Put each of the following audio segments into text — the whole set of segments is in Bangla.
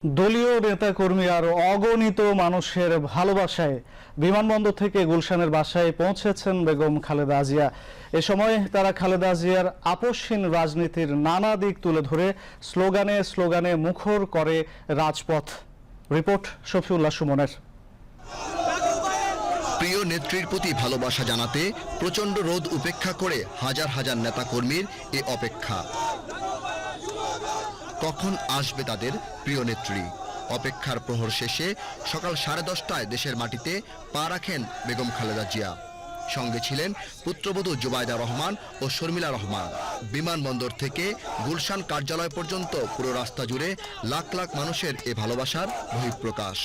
দলীয় নেতাকর্মী আর অগণিত মানুষের ভালোবাসায় বিমানবন্দর থেকে গুলশানের বাসায় পৌঁছেছেন বেগম খালেদা জিয়া। এ সময় তারা খালেদা জিয়ার আপসহীন রাজনীতির নানা দিক তুলে ধরে স্লোগানে স্লোগানে মুখর করে রাজপথ। রিপোর্ট শফিউল্লাহ সুমনের। প্রিয় নেত্রীর প্রতি ভালোবাসা জানাতে প্রচণ্ড রোদ উপেক্ষা করে হাজার হাজার নেতাকর্মীর এ অপেক্ষা। কখন আসবে তাদের প্রিয় নেত্রী? অপেক্ষার প্রহর শেষে সকাল 10:30টায় দেশের মাটিতে পা রাখেন বেগম খালেদা জিয়া। সঙ্গে ছিলেন পুত্রবধূ জুবাইদা রহমান ও শর্মিলা রহমান। বিমানবন্দর থেকে গুলশান কার্যালয় পর্যন্ত পুরো রাস্তা জুড়ে লাখ লাখ মানুষের এ ভালোবাসার বহিঃপ্রকাশ।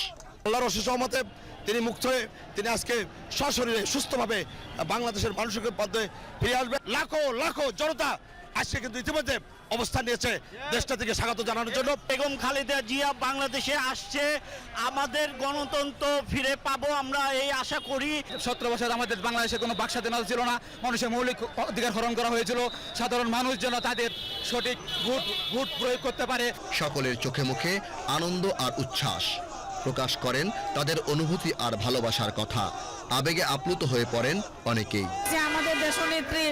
আল্লাহর অশেষ রহমতে তিনি মুক্ত হয়ে তিনি আজকে সশরীরে সুস্থভাবে বাংলাদেশের মানুষের পথে ফিরে আসবে। লাখো লাখো জনতা আজকে কিন্তু ইতিমধ্যে অবস্থান নিয়েছে দেশটা থেকে স্বাগত জানানোর জন্য। বেগম খালেদা জিয়া বাংলাদেশে আসছে, আমাদের গণতন্ত্র ফিরে পাবো আমরা এই আশা করি। 17 বছর আমাদের বাংলাদেশে কোনো বাক স্বাধীনতা ছিল না, মানুষের মৌলিক অধিকার হরণ করা হয়েছিল। সাধারণ মানুষ যেন তাদের সঠিক ভোট প্রয়োগ করতে পারে। সকলের চোখে মুখে আনন্দ আর উচ্ছ্বাস প্রকাশ করেন তাদের অনুভূতি আর ভালোবাসার কথা। আবেগে আপ্লুত হয়ে পড়েন অনেকেই। আমাদের দেশনেত্রী,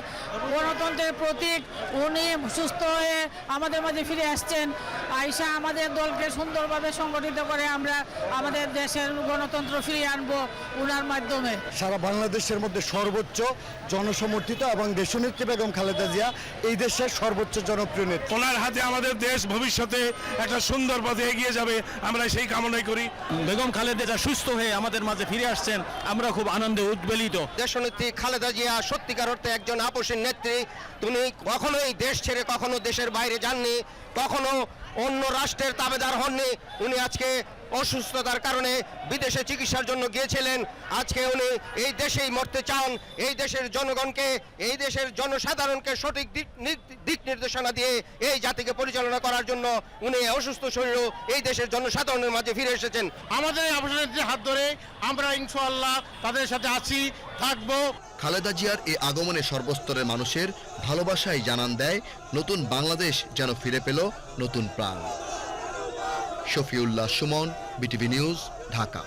গণতন্ত্রের প্রতীক, উনি সুস্থ হয়ে আমাদের মাঝে ফিরে আসছেন। আইসা আমাদের দলকে সুন্দরভাবে সংগঠিত করে আমরা আমাদের দেশের গণতন্ত্র ফিরিয়ে আনবো উনার মাধ্যমে। সারা বাংলাদেশের মধ্যে সর্বোচ্চ জনসমর্থিত এবং দেশনেত্রী বেগম খালেদা জিয়া এই দেশের সর্বোচ্চ জনপ্রিয় নেত্রী। ওনার হাতে আমাদের দেশ ভবিষ্যতে একটা সুন্দর পথে এগিয়ে যাবে, আমরা সেই কামনাই করি। বেগম খালেদা সুস্থ হয়ে আমাদের মাঝে ফিরে আসছেন, আমরা খুব আনন্দে উদ্বেলিত। দেশনেত্রী খালেদা জিয়া সত্যিকার অর্থে একজন আপসহীন নেত্রী। তিনি কখনোই দেশ ছেড়ে কখনো দেশের বাইরে যাননি, কখনো অন্য রাষ্ট্রের তাবেদার হননি। উনি আজকে অসুস্থতার কারণে বিদেশে চিকিৎসার জন্য গিয়েছিলেন। আজকে উনি এই দেশেই মরতে চান। এই দেশের জনগণকে, এই দেশের জনসাধারণকে সঠিক দিক নির্দেশনা দিয়ে এই জাতিকে পরিচালনা করার জন্য উনি অসুস্থ শরীরেও এই দেশের জনসাধারণের মাঝে ফিরে এসেছেন। আমাদের আপসহীনদের হাত ধরে আমরা ইনশাআল্লাহ তাদের সাথে আছি, থাকবো। খালেদা জিয়ার এই আগমনে সর্বস্তরের মানুষের ভালোবাসাই জানান দেয় নতুন বাংলাদেশ যেন ফিরে পেল নতুন প্রাণ। Shafiullah Suman, BTV news, Dhaka.